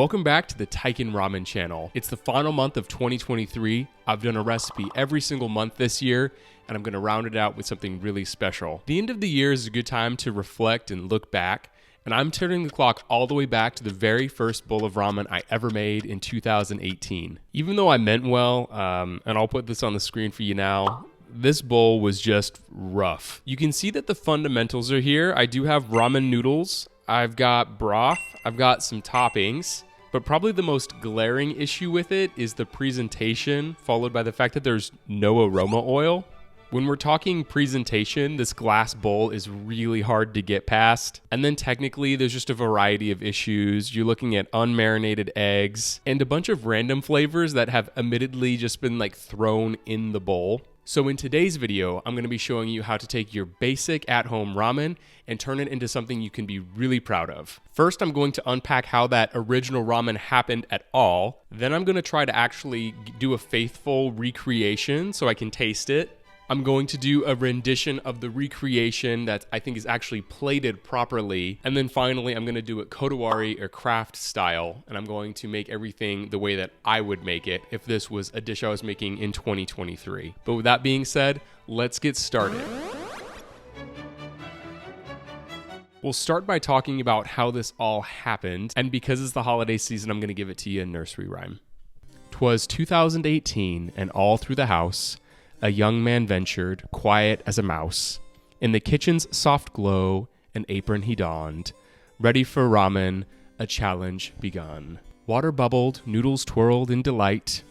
Welcome back to the Chicken Ramen channel. It's the final month of 2023. I've done a recipe every single month this year, and I'm going to round it out with something really special. The end of the year is a good time to reflect and look back, and I'm turning the clock all the way back to the very first bowl of ramen I ever made in 2018. Even though I meant well, and I'll put this on the screen for you now, this bowl was just rough. You can see that the fundamentals are here. I do have ramen noodles. I've got broth, I've got some toppings, but probably the most glaring issue with it is the presentation, followed by the fact that there's no aroma oil. When we're talking presentation, this glass bowl is really hard to get past. And then technically, there's just a variety of issues. You're looking at unmarinated eggs and a bunch of random flavors that have admittedly just been like thrown in the bowl. So in today's video, I'm going to be showing you how to take your basic at-home ramen and turn it into something you can be really proud of. First, I'm going to unpack how that original ramen happened at all. Then I'm going to try to actually do a faithful recreation so I can taste it. I'm going to do a rendition of the recreation that I think is actually plated properly. And then finally, I'm going to do it kotowari or craft style. And I'm going to make everything the way that I would make it if this was a dish I was making in 2023. But with that being said, let's get started. We'll start by talking about how this all happened. And because it's the holiday season, I'm going to give it to you in nursery rhyme. 'Twas 2018, and all through the house, a young man ventured, quiet as a mouse. In the kitchen's soft glow, an apron he donned. Ready for ramen, a challenge begun. Water bubbled, noodles twirled in delight.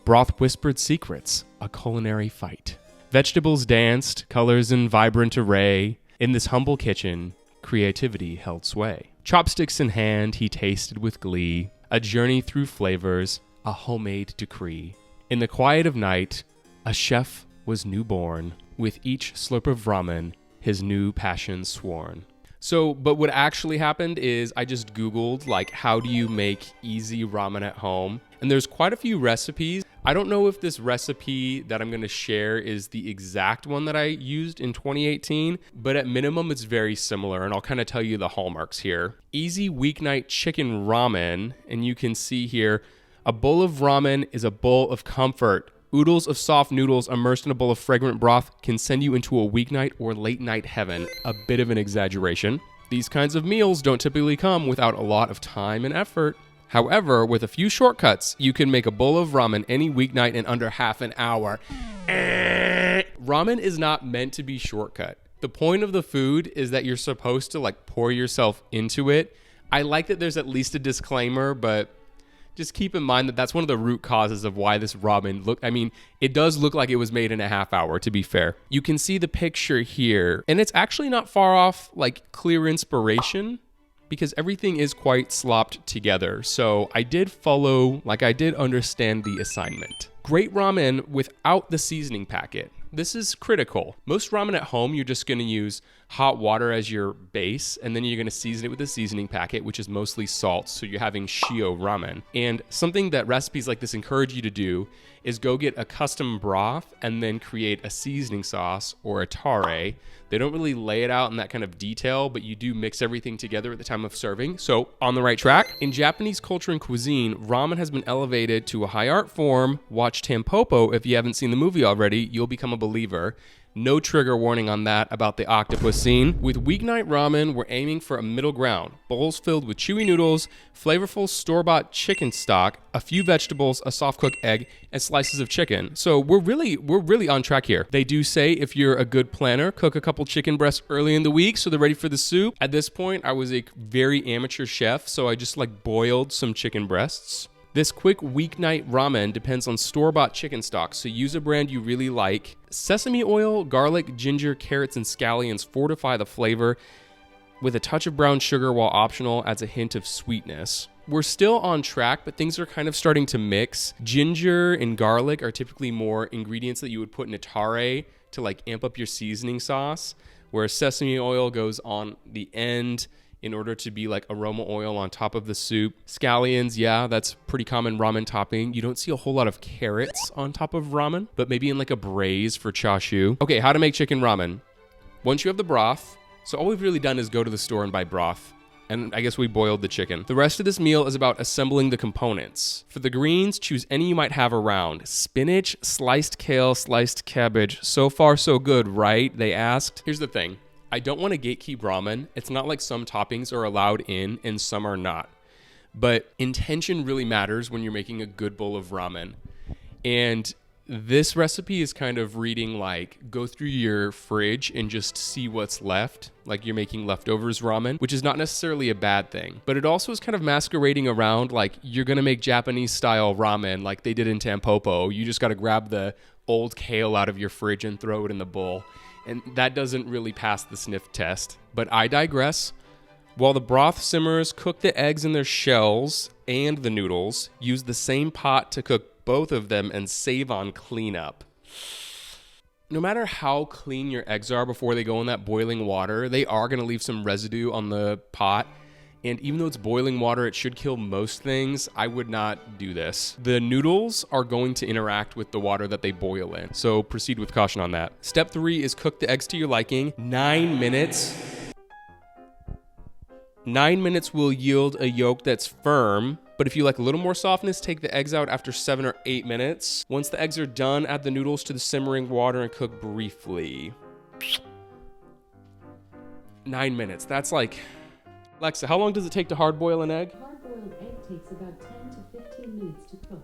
Broth whispered secrets, a culinary fight. Vegetables danced, colors in vibrant array. In this humble kitchen, creativity held sway. Chopsticks in hand, he tasted with glee. A journey through flavors, a homemade decree. In the quiet of night, a chef was newborn, with each slurp of ramen, his new passion sworn. But what actually happened is I just Googled, how do you make easy ramen at home? And there's quite a few recipes. I don't know if this recipe that I'm going to share is the exact one that I used in 2018, but at minimum, it's very similar, and I'll kind of tell you the hallmarks here. Easy weeknight chicken ramen, and you can see here, a bowl of ramen is a bowl of comfort. Oodles of soft noodles immersed in a bowl of fragrant broth can send you into a weeknight or late night heaven. A bit of an exaggeration. These kinds of meals don't typically come without a lot of time and effort. However, with a few shortcuts, you can make a bowl of ramen any weeknight in under half an hour. Ramen is not meant to be shortcut. The point of the food is that you're supposed to pour yourself into it. I like that there's at least a disclaimer, but just keep in mind that that's one of the root causes of why this ramen it does look like it was made in a half hour, to be fair. You can see the picture here, and it's actually not far off clear inspiration because everything is quite slopped together. So I did understand the assignment. Great ramen without the seasoning packet. This is critical. Most ramen at home, you're just going to use hot water as your base, and then you're going to season it with a seasoning packet, which is mostly salt, so you're having shio ramen. And something that recipes like this encourage you to do is go get a custom broth and then create a seasoning sauce or a tare. They don't really lay it out in that kind of detail, but you do mix everything together at the time of serving. So on the right track. In Japanese culture and cuisine, ramen has been elevated to a high art form. Watch Tampopo if you haven't seen the movie already. You'll become a believer. No trigger warning on that about the octopus scene. With weeknight ramen, we're aiming for a middle ground. Bowls filled with chewy noodles, flavorful store-bought chicken stock, a few vegetables, a soft-cooked egg, and slices of chicken. So we're really on track here. They do say if you're a good planner, cook a couple chicken breasts early in the week so they're ready for the soup. At this point, I was a very amateur chef, so I just boiled some chicken breasts. This quick weeknight ramen depends on store-bought chicken stock, so use a brand you really like. Sesame oil, garlic, ginger, carrots, and scallions fortify the flavor with a touch of brown sugar, while optional, adds a hint of sweetness. We're still on track, but things are kind of starting to mix. Ginger and garlic are typically more ingredients that you would put in a tare to amp up your seasoning sauce, whereas sesame oil goes on the end in order to be aroma oil on top of the soup. Scallions, yeah, that's pretty common ramen topping. You don't see a whole lot of carrots on top of ramen, but maybe in a braise for chashu. Okay, how to make chicken ramen. Once you have the broth, so all we've really done is go to the store and buy broth. And I guess we boiled the chicken. The rest of this meal is about assembling the components. For the greens, choose any you might have around. Spinach, sliced kale, sliced cabbage. So far, so good, right? They asked. Here's the thing. I don't want to gatekeep ramen. It's not like some toppings are allowed in and some are not. But intention really matters when you're making a good bowl of ramen. And this recipe is kind of reading like, go through your fridge and just see what's left, like you're making leftovers ramen, which is not necessarily a bad thing. But it also is kind of masquerading around like you're going to make Japanese style ramen like they did in Tampopo. You just got to grab the old kale out of your fridge and throw it in the bowl. And that doesn't really pass the sniff test. But I digress. While the broth simmers, cook the eggs in their shells and the noodles. Use the same pot to cook both of them and save on cleanup. No matter how clean your eggs are before they go in that boiling water, they are going to leave some residue on the pot. And even though it's boiling water, it should kill most things. I would not do this. The noodles are going to interact with the water that they boil in, so proceed with caution on that. Step 3 is cook the eggs to your liking. 9 minutes. 9 minutes will yield a yolk that's firm, but if you like a little more softness, take the eggs out after 7 or 8 minutes. Once the eggs are done, add the noodles to the simmering water and cook briefly. 9 minutes. That's like... Alexa, how long does it take to hard boil an egg? Hard-boiled egg takes about 10 to 15 minutes to cook.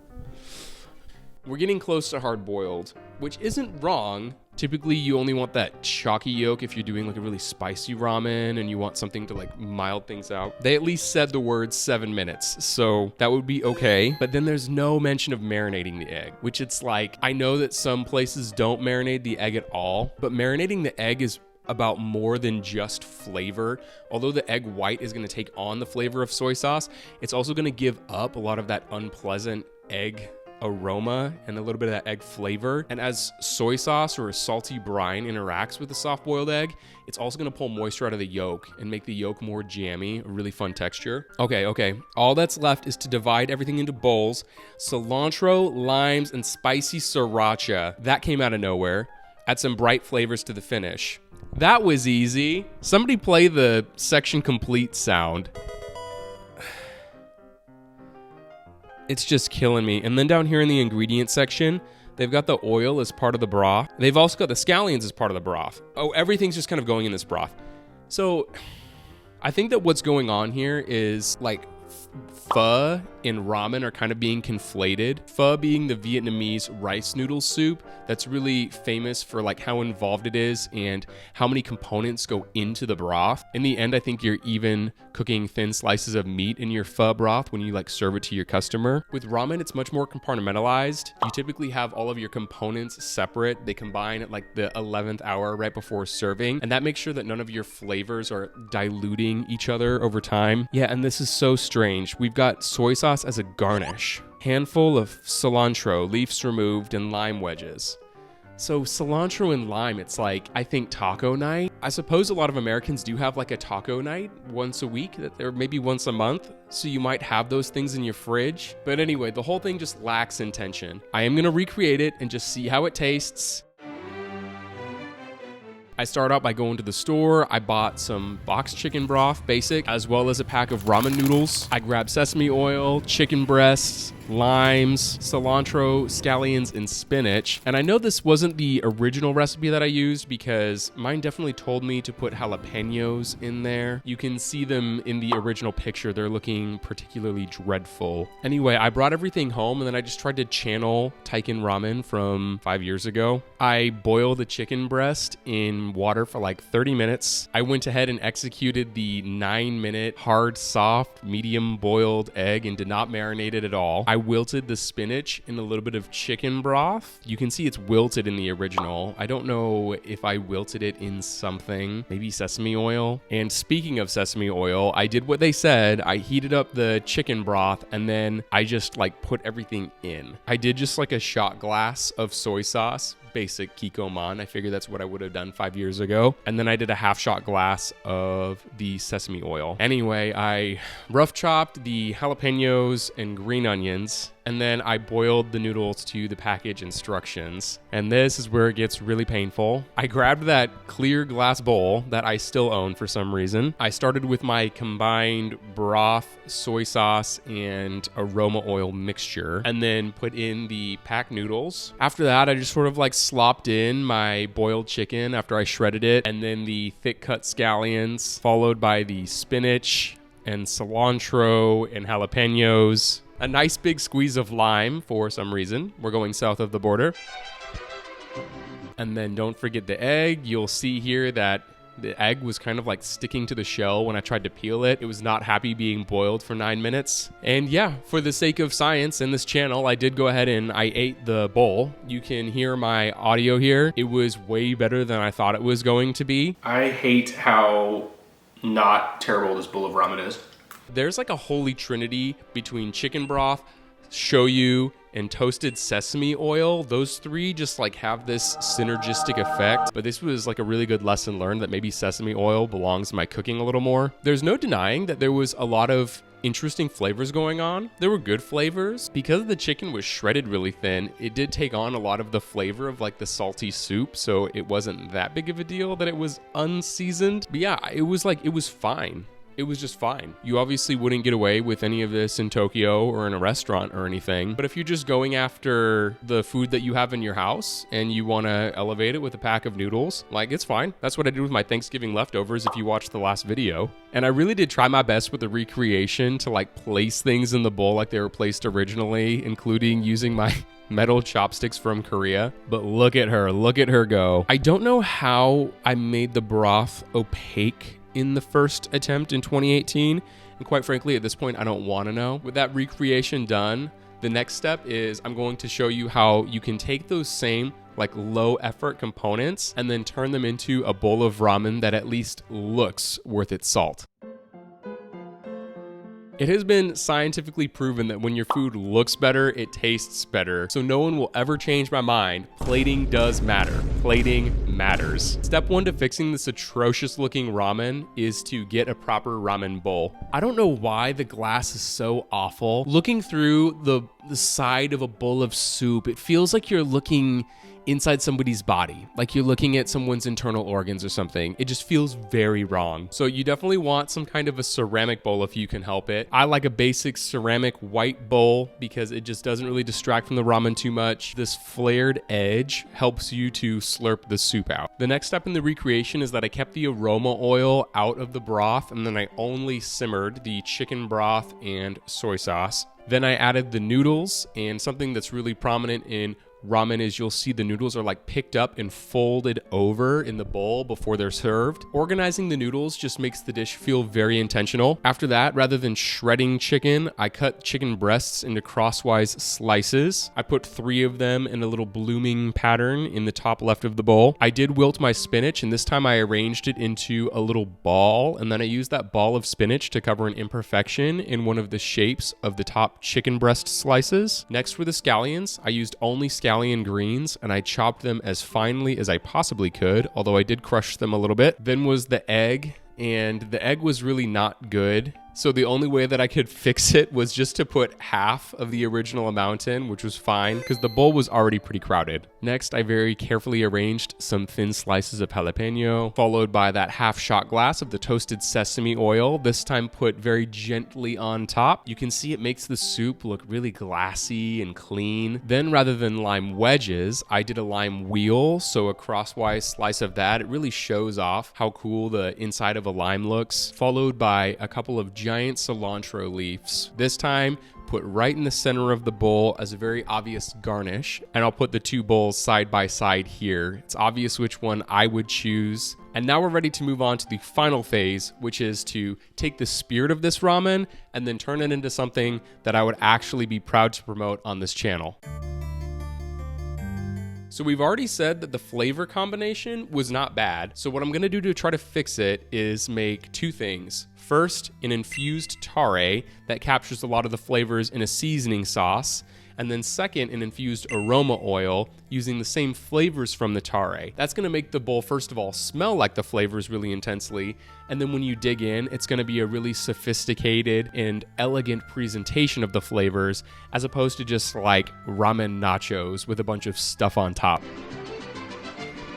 We're getting close to hard boiled, which isn't wrong. Typically, you only want that chalky yolk if you're doing like a really spicy ramen and you want something to like mild things out. They at least said the word 7 minutes, so that would be okay. But then there's no mention of marinating the egg, which it's like, I know that some places don't marinate the egg at all, but marinating the egg is about more than just flavor. Although the egg white is going to take on the flavor of soy sauce, it's also going to give up a lot of that unpleasant egg aroma and a little bit of that egg flavor. And as soy sauce or a salty brine interacts with the soft boiled egg, it's also going to pull moisture out of the yolk and make the yolk more jammy, a really fun texture. Okay. All that's left is to divide everything into bowls. Cilantro, limes, and spicy sriracha. That came out of nowhere. Add some bright flavors to the finish. That was easy. Somebody play the section complete sound. It's just killing me. And then down here in the ingredient section, they've got the oil as part of the broth. They've also got the scallions as part of the broth. Oh, everything's just kind of going in this broth. So I think that what's going on here is like pho and ramen are kind of being conflated. Pho being the Vietnamese rice noodle soup that's really famous for like how involved it is and how many components go into the broth. In the end, I think you're even cooking thin slices of meat in your pho broth when you like serve it to your customer. With ramen, it's much more compartmentalized. You typically have all of your components separate. They combine at like the 11th hour right before serving, and that makes sure that none of your flavors are diluting each other over time. Yeah, and this is so strange. We've got soy sauce as a garnish, handful of cilantro, leaves removed, and lime wedges. So cilantro and lime, it's like, I think taco night. I suppose a lot of Americans do have like a taco night once a week, or maybe once a month. So you might have those things in your fridge. But anyway, the whole thing just lacks intention. I am gonna recreate it and just see how it tastes. I start out by going to the store. I bought some boxed chicken broth, basic, as well as a pack of ramen noodles. I grabbed sesame oil, chicken breasts, limes, cilantro, scallions, and spinach. And I know this wasn't the original recipe that I used because mine definitely told me to put jalapenos in there. You can see them in the original picture. They're looking particularly dreadful. Anyway, I brought everything home and then I just tried to channel Taikin ramen from 5 years ago. I boiled the chicken breast in water for like 30 minutes. I went ahead and executed the 9-minute hard, soft, medium boiled egg and did not marinate it at all. I wilted the spinach in a little bit of chicken broth. You can see it's wilted in the original. I don't know if I wilted it in something, maybe sesame oil. And speaking of sesame oil, I did what they said. I heated up the chicken broth and then I just like put everything in. I did just like a shot glass of soy sauce, basic Kikkoman. I figured that's what I would have done 5 years ago. And then I did a half shot glass of the sesame oil. Anyway, I rough chopped the jalapenos and green onions. and then I boiled the noodles to the package instructions. And this is where it gets really painful. I grabbed that clear glass bowl that I still own for some reason. I started with my combined broth, soy sauce, and aroma oil mixture, and then put in the packed noodles. After that, I just sort of like slopped in my boiled chicken after I shredded it, and then the thick cut scallions, followed by the spinach and cilantro and jalapenos. A nice big squeeze of lime for some reason. We're going south of the border. And then don't forget the egg. You'll see here that the egg was kind of like sticking to the shell when I tried to peel it. It was not happy being boiled for 9 minutes. And yeah, for the sake of science in this channel, I did go ahead and I ate the bowl. You can hear my audio here. It was way better than I thought it was going to be. I hate how not terrible this bowl of ramen is. There's like a holy trinity between chicken broth, shoyu, and toasted sesame oil. Those three just like have this synergistic effect. But this was like a really good lesson learned that maybe sesame oil belongs in my cooking a little more. There's no denying that there was a lot of interesting flavors going on. There were good flavors. Because the chicken was shredded really thin, it did take on a lot of the flavor of like the salty soup, so it wasn't that big of a deal that it was unseasoned. But yeah, it was fine. It was just fine. You obviously wouldn't get away with any of this in Tokyo or in a restaurant or anything. But if you're just going after the food that you have in your house and you want to elevate it with a pack of noodles, like, it's fine. That's what I did with my Thanksgiving leftovers if you watched the last video. And I really did try my best with the recreation to like place things in the bowl like they were placed originally, including using my metal chopsticks from Korea. But look at her go. I don't know how I made the broth opaque in the first attempt in 2018, and quite frankly at this point I don't want to know. With that recreation done, the next step is I'm going to show you how you can take those same like low effort components and then turn them into a bowl of ramen that at least looks worth its salt. It has been scientifically proven that when your food looks better, it tastes better. So no one will ever change my mind. Plating does matter. Plating matters. Step one to fixing this atrocious looking ramen is to get a proper ramen bowl. I don't know why the glass is so awful. Looking through the side of a bowl of soup, it feels like you're looking inside somebody's body, like you're looking at someone's internal organs or something. It just feels very wrong. So you definitely want some kind of a ceramic bowl if you can help it. I like a basic ceramic white bowl because it just doesn't really distract from the ramen too much. This flared edge helps you to slurp the soup out. The next step in the recreation is that I kept the aroma oil out of the broth, and then I only simmered the chicken broth and soy sauce. Then I added the noodles, and something that's really prominent in ramen is you'll see the noodles are like picked up and folded over in the bowl before they're served. Organizing the noodles just makes the dish feel very intentional. After that, rather than shredding chicken, I cut chicken breasts into crosswise slices. I put 3 of them in a little blooming pattern in the top left of the bowl. I did wilt my spinach, and this time I arranged it into a little ball, and then I used that ball of spinach to cover an imperfection in one of the shapes of the top chicken breast slices. Next were the scallions. I used only scallion greens, and I chopped them as finely as I possibly could, although I did crush them a little bit. Then was the egg, and the egg was really not good. So the only way that I could fix it was just to put half of the original amount in, which was fine because the bowl was already pretty crowded. Next, I very carefully arranged some thin slices of jalapeno, followed by that half shot glass of the toasted sesame oil, this time put very gently on top. You can see it makes the soup look really glassy and clean. Then rather than lime wedges, I did a lime wheel, so a crosswise slice of that. It really shows off how cool the inside of a lime looks, followed by a couple of giant cilantro leaves. This time, put right in the center of the bowl as a very obvious garnish, and I'll put the 2 bowls side by side here. It's obvious which one I would choose. And now we're ready to move on to the final phase, which is to take the spirit of this ramen and then turn it into something that I would actually be proud to promote on this channel. So we've already said that the flavor combination was not bad. So what I'm gonna do to try to fix it is make 2 things. First, an infused tare that captures a lot of the flavors in a seasoning sauce. and then second, an infused aroma oil using the same flavors from the tare. That's gonna make the bowl, first of all, smell like the flavors really intensely, and then when you dig in, it's gonna be a really sophisticated and elegant presentation of the flavors, as opposed to just like ramen nachos with a bunch of stuff on top.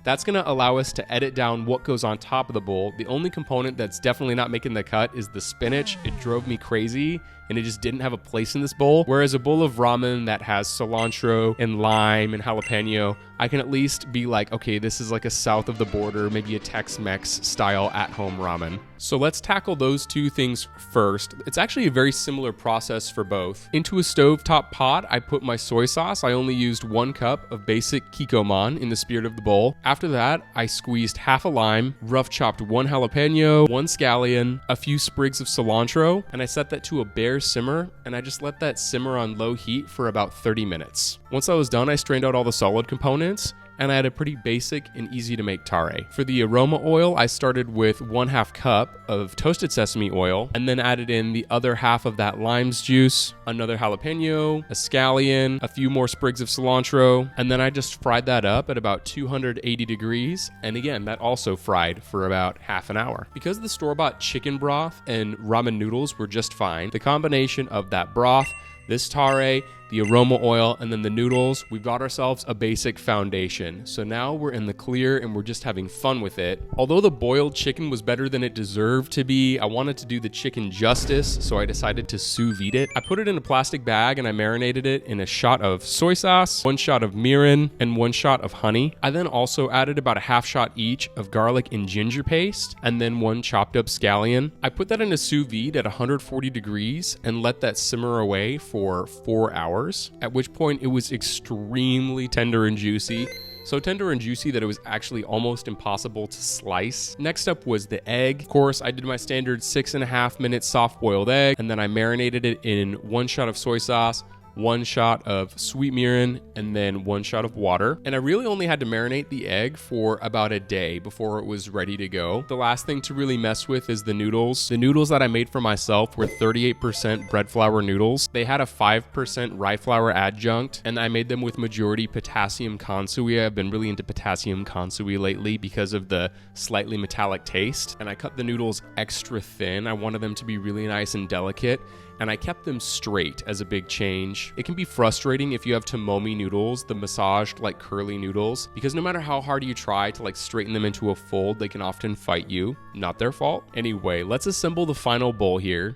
That's gonna allow us to edit down what goes on top of the bowl. The only component that's definitely not making the cut is the spinach. It drove me crazy and it just didn't have a place in this bowl. Whereas a bowl of ramen that has cilantro and lime and jalapeno, I can at least be like, okay, this is like a south of the border, maybe a Tex-Mex style at-home ramen. So let's tackle those two things first. It's actually a very similar process for both. Into a stovetop pot, I put my soy sauce. I only used 1 cup of basic kikkoman in the spirit of the bowl. After that, I squeezed half a lime, rough chopped 1 jalapeno, 1 scallion, a few sprigs of cilantro, and I set that to a bare simmer, and I just let that simmer on low heat for about 30 minutes. Once I was done, I strained out all the solid components, and I had a pretty basic and easy to make tare. For the aroma oil, I started with 1/2 cup of toasted sesame oil, and then added in the other half of that lime's juice, another jalapeno, a scallion, a few more sprigs of cilantro, and then I just fried that up at about 280 degrees, and again, that also fried for about half an hour. Because the store-bought chicken broth and ramen noodles were just fine, the combination of that broth, this tare, the aroma oil, and then the noodles, we've got ourselves a basic foundation. So now we're in the clear and we're just having fun with it. Although the boiled chicken was better than it deserved to be, I wanted to do the chicken justice, so I decided to sous vide it. I put it in a plastic bag and I marinated it in a shot of soy sauce, 1 shot of mirin, and 1 shot of honey. I then also added about a half shot each of garlic and ginger paste, and then 1 chopped up scallion. I put that in a sous vide at 140 degrees and let that simmer away for 4 hours. At which point it was extremely tender and juicy. So tender and juicy that it was actually almost impossible to slice. Next up was the egg. Of course, I did my standard 6.5 minute soft boiled egg, and then I marinated it in 1 shot of soy sauce, 1 shot of sweet mirin, and then 1 shot of water. And I really only had to marinate the egg for about a day before it was ready to go. The last thing to really mess with is the noodles. The noodles that I made for myself were 38% bread flour noodles. They had a 5% rye flour adjunct, and I made them with majority potassium kansui. I've been really into potassium kansui lately because of the slightly metallic taste. And I cut the noodles extra thin. I wanted them to be really nice and delicate, and I kept them straight as a big change. It can be frustrating if you have tomomi noodles, the massaged like curly noodles, because no matter how hard you try to like straighten them into a fold, they can often fight you. Not their fault. Anyway, let's assemble the final bowl here.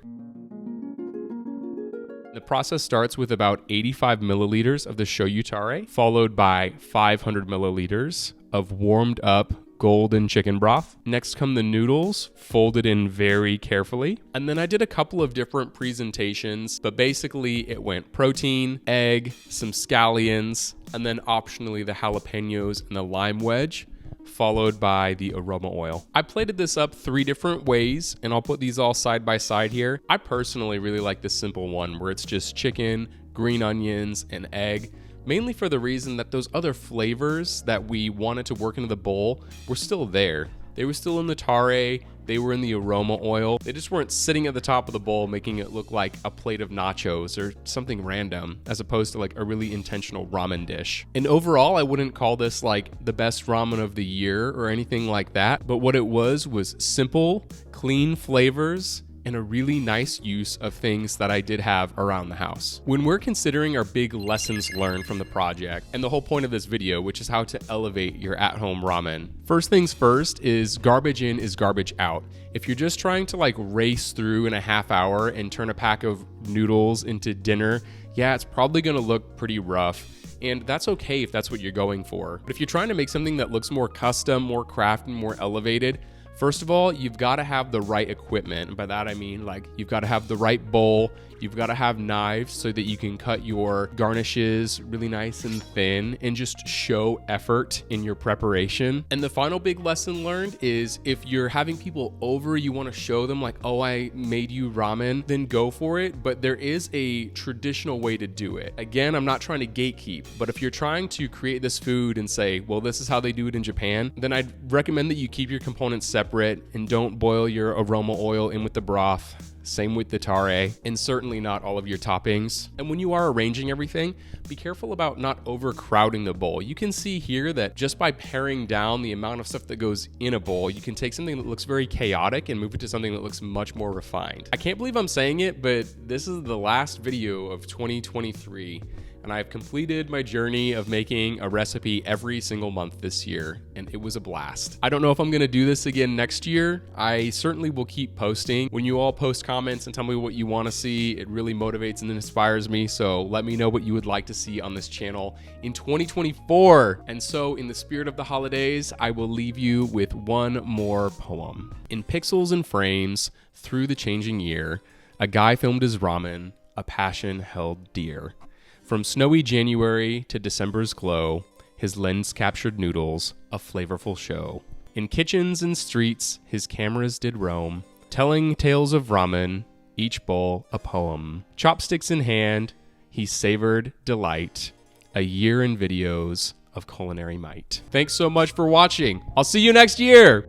The process starts with about 85 milliliters of the shoyu tare, followed by 500 milliliters of warmed up golden chicken broth. Next come the noodles, folded in very carefully. And then I did a couple of different presentations, but basically it went protein, egg, some scallions, and then optionally the jalapenos and the lime wedge, followed by the aroma oil. I plated this up 3 different ways, and I'll put these all side by side here. I personally really like this simple one where it's just chicken, green onions, and egg, mainly for the reason that those other flavors that we wanted to work into the bowl were still there. They were still in the tare, they were in the aroma oil. They just weren't sitting at the top of the bowl making it look like a plate of nachos or something random, as opposed to like a really intentional ramen dish. And overall, I wouldn't call this like the best ramen of the year or anything like that, but what it was simple, clean flavors, and a really nice use of things that I did have around the house. When we're considering our big lessons learned from the project, and the whole point of this video, which is how to elevate your at-home ramen, first things first is garbage in is garbage out. If you're just trying to like race through in a half hour and turn a pack of noodles into dinner, yeah, it's probably gonna look pretty rough. And that's okay if that's what you're going for. But if you're trying to make something that looks more custom, more crafted, more elevated, first of all, you've got to have the right equipment. And by that, I mean, like, you've got to have the right bowl. You've got to have knives so that you can cut your garnishes really nice and thin and just show effort in your preparation. And the final big lesson learned is if you're having people over, you want to show them like, oh, I made you ramen, then go for it. But there is a traditional way to do it. Again, I'm not trying to gatekeep, but if you're trying to create this food and say, well, this is how they do it in Japan, then I'd recommend that you keep your components separate and don't boil your aroma oil in with the broth. Same with the tare, and certainly not all of your toppings. And when you are arranging everything, be careful about not overcrowding the bowl. You can see here that just by paring down the amount of stuff that goes in a bowl, you can take something that looks very chaotic and move it to something that looks much more refined. I can't believe I'm saying it, but this is the last video of 2023. And I've completed my journey of making a recipe every single month this year, and it was a blast. I don't know if I'm gonna do this again next year. I certainly will keep posting. When you all post comments and tell me what you wanna see, it really motivates and inspires me, so let me know what you would like to see on this channel in 2024. And so in the spirit of the holidays, I will leave you with one more poem. In pixels and frames, through the changing year, a guy filmed his ramen, a passion held dear. From snowy January to December's glow, his lens captured noodles, a flavorful show. In kitchens and streets, his cameras did roam, telling tales of ramen, each bowl a poem. Chopsticks in hand, he savored delight, a year in videos of culinary might. Thanks so much for watching. I'll see you next year.